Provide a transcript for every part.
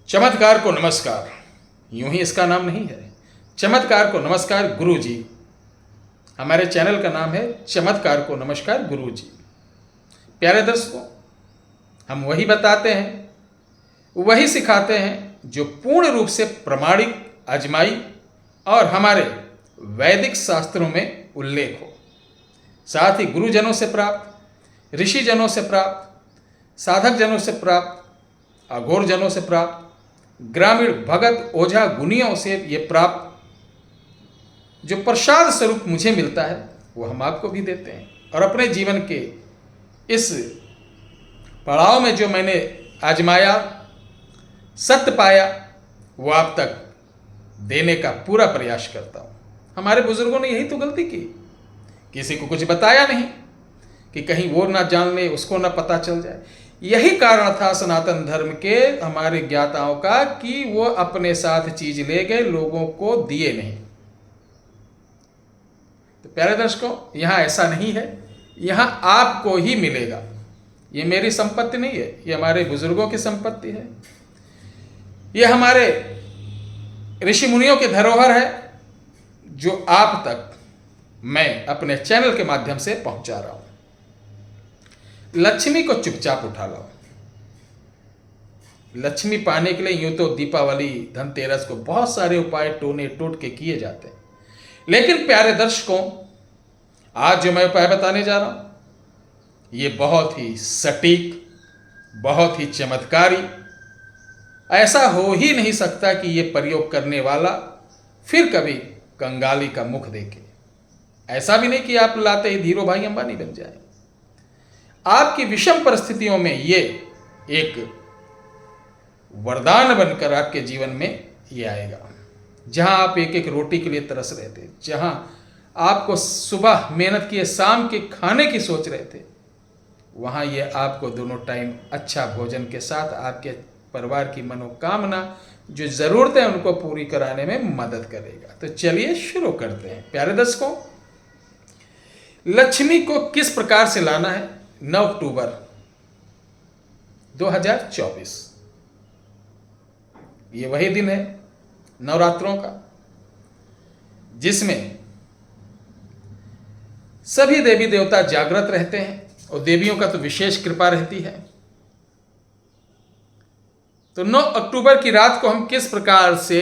चमत्कार को नमस्कार, यूं ही इसका नाम नहीं है। चमत्कार को नमस्कार गुरु जी। हमारे चैनल का नाम है चमत्कार को नमस्कार गुरु जी। प्यारे दर्शकों, हम वही बताते हैं, वही सिखाते हैं जो पूर्ण रूप से प्रमाणिक, आजमाई और हमारे वैदिक शास्त्रों में उल्लेख हो। साथ ही गुरुजनों से प्राप्त, ऋषिजनों से प्राप्त, साधक जनों से प्राप्त, अघोर जनों से प्राप्त, ग्रामीण भगत ओझा गुनियों से ये प्राप्त जो प्रसाद स्वरूप मुझे मिलता है वो हम आपको भी देते हैं। और अपने जीवन के इस पड़ाव में जो मैंने आजमाया, सत्य पाया, वो आप तक देने का पूरा प्रयास करता हूँ। हमारे बुजुर्गों ने यही तो गलती की, किसी को कुछ बताया नहीं कि कहीं वो ना जान ले, उसको ना पता चल जाए। यही कारण था सनातन धर्म के हमारे ज्ञाताओं का कि वो अपने साथ चीज ले गए, लोगों को दिए नहीं। तो प्यारे दर्शकों, यहां ऐसा नहीं है, यहां आपको ही मिलेगा। ये मेरी संपत्ति नहीं है, ये हमारे बुजुर्गों की संपत्ति है, ये हमारे ऋषि मुनियों की धरोहर है जो आप तक मैं अपने चैनल के माध्यम से पहुंचा रहा हूं। लक्ष्मी को चुपचाप उठा लो। लक्ष्मी पाने के लिए यूं तो दीपावली, धनतेरस को बहुत सारे उपाय टोने टोट के किए जाते हैं, लेकिन प्यारे दर्शकों, आज जो मैं उपाय बताने जा रहा हूं ये बहुत ही सटीक, बहुत ही चमत्कारी। ऐसा हो ही नहीं सकता कि ये प्रयोग करने वाला फिर कभी कंगाली का मुख देखे। ऐसा भी नहीं कि आप लाते ही धीरो भाई अंबानी बन जाए। आपकी विषम परिस्थितियों में ये एक वरदान बनकर आपके जीवन में ये आएगा। जहां आप एक एक रोटी के लिए तरस रहे थे, जहां आपको सुबह मेहनत किए शाम के खाने की सोच रहे थे, वहां ये आपको दोनों टाइम अच्छा भोजन के साथ आपके परिवार की मनोकामना जो जरूरतें हैं उनको पूरी कराने में मदद करेगा। तो चलिए शुरू करते हैं। प्यारे दर्शकों, लक्ष्मी को किस प्रकार से लाना है? 9 अक्टूबर 2024 ये वही दिन है नवरात्रों का, जिसमें सभी देवी देवता जागृत रहते हैं और देवियों का तो विशेष कृपा रहती है। तो 9 अक्टूबर की रात को हम किस प्रकार से,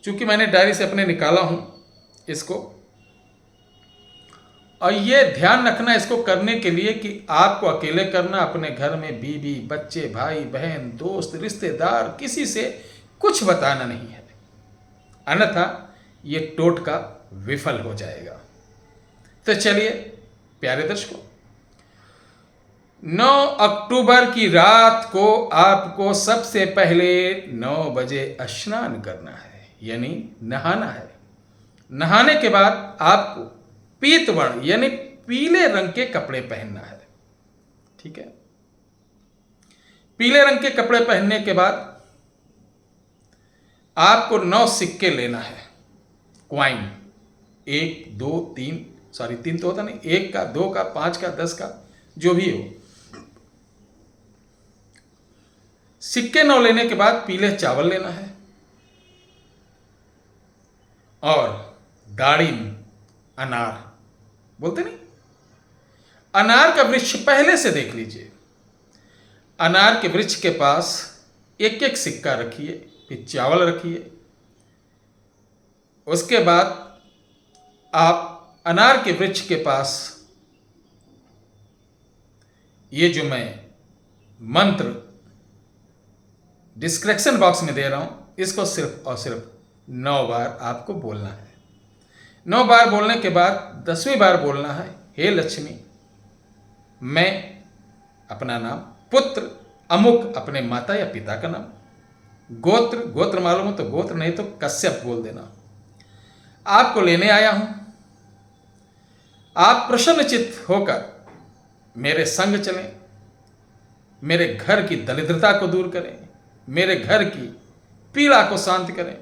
चूंकि मैंने डायरी से अपने निकाला हूं इसको, और ये ध्यान रखना इसको करने के लिए कि आपको अकेले करना, अपने घर में बीवी, बच्चे, भाई बहन, दोस्त, रिश्तेदार, किसी से कुछ बताना नहीं है, अन्यथा ये टोटका विफल हो जाएगा। तो चलिए प्यारे दर्शकों, 9 अक्टूबर की रात को आपको सबसे पहले 9 बजे स्नान करना है, यानी नहाना है। नहाने के बाद आपको पीत वर्ण यानी पीले रंग के कपड़े पहनना है। ठीक है, पीले रंग के कपड़े पहनने के बाद आपको 9 सिक्के लेना है, क्वाइन। 1, 2, 3, सॉरी 3 तो होता नहीं, 1 का, 2 का, 5 का, 10 का, जो भी हो। सिक्के 9 लेने के बाद पीले चावल लेना है और दाढ़िम, अनार बोलते नहीं, अनार का वृक्ष पहले से देख लीजिए। अनार के वृक्ष के पास एक एक सिक्का रखिए, फिर चावल रखिए। उसके बाद आप अनार के वृक्ष के पास ये जो मैं मंत्र डिस्क्रिप्शन बॉक्स में दे रहा हूं, इसको सिर्फ और सिर्फ 9 बार आपको बोलना है। 9 बार बोलने के बाद 10वीं बार बोलना है, हे लक्ष्मी, मैं अपना नाम, पुत्र अमुक अपने माता या पिता का नाम, गोत्र मालूम हो तो गोत्र, नहीं तो कश्यप बोल देना, आपको लेने आया हूं। आप प्रसन्नचित्त होकर मेरे संग चलें, मेरे घर की दरिद्रता को दूर करें, मेरे घर की पीड़ा को शांत करें,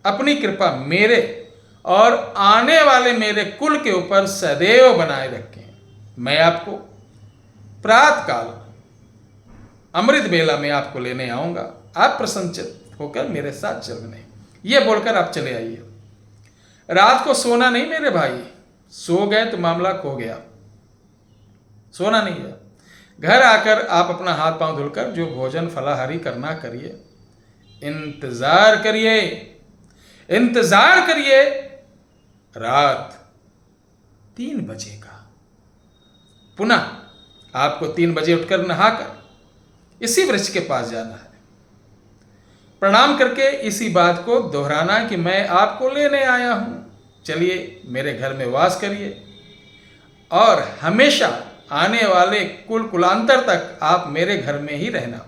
अपनी कृपा मेरे और आने वाले मेरे कुल के ऊपर सदैव बनाए रखें। मैं आपको प्रातःकाल अमृत बेला में आपको लेने आऊँगा, आप प्रसन्नचित्त होकर मेरे साथ चलने। ये बोलकर आप चले आइए। रात को सोना नहीं मेरे भाई, सो गए तो मामला खो गया, सोना नहीं है। घर आकर आप अपना हाथ पांव धुलकर जो भोजन फलाहारी करना करिए, इंतजार करिए, इंतजार करिए रात 3 बजे का। पुनः आपको 3 बजे उठकर नहाकर इसी वृक्ष के पास जाना है, प्रणाम करके इसी बात को दोहराना कि मैं आपको लेने आया हूं, चलिए मेरे घर में वास करिए और हमेशा आने वाले कुलांतर तक आप मेरे घर में ही रहना।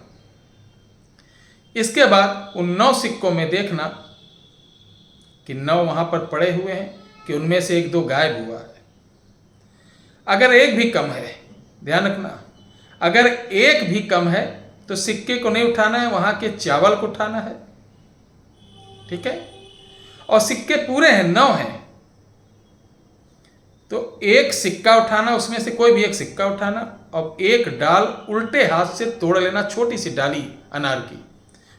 इसके बाद उन 9 सिक्कों में देखना कि 9 वहां पर पड़े हुए हैं कि उनमें से 1-2 गायब हुआ है। अगर एक भी कम है, ध्यान रखना, अगर एक भी कम है तो सिक्के को नहीं उठाना है, वहां के चावल को उठाना है, ठीक है। और सिक्के पूरे हैं, 9 हैं, तो एक सिक्का उठाना, उसमें से कोई भी एक सिक्का उठाना और एक डाल उल्टे हाथ से तोड़ लेना, छोटी सी डाली अनार की,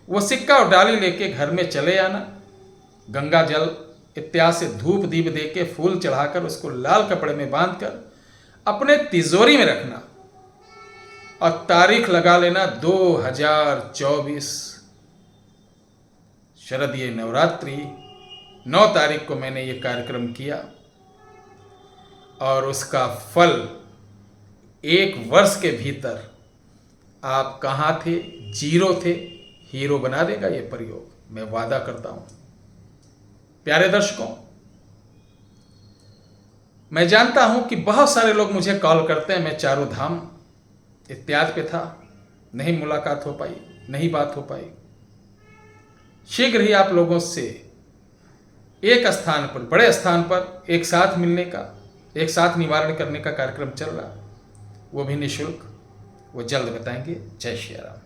वो सिक्का और डाली लेके घर में चले आना। गंगा जल इत्यादि से धूप दीप दे के फूल चढ़ाकर उसको लाल कपड़े में बांधकर अपने तिजोरी में रखना और तारीख लगा लेना 2024 शरदीय नवरात्रि 9 तारीख को मैंने ये कार्यक्रम किया और उसका फल 1 वर्ष के भीतर आप कहाँ थे, जीरो थे, हीरो बना देगा ये प्रयोग, मैं वादा करता हूं। प्यारे दर्शकों, मैं जानता हूं कि बहुत सारे लोग मुझे कॉल करते हैं, मैं चारों धाम इत्यादि पे था, नहीं मुलाकात हो पाई, नहीं बात हो पाई। शीघ्र ही आप लोगों से एक स्थान पर, बड़े स्थान पर एक साथ मिलने का, एक साथ निवारण करने का कार्यक्रम चल रहा, वो भी निःशुल्क, वो जल्द बताएंगे। जय श्री राम।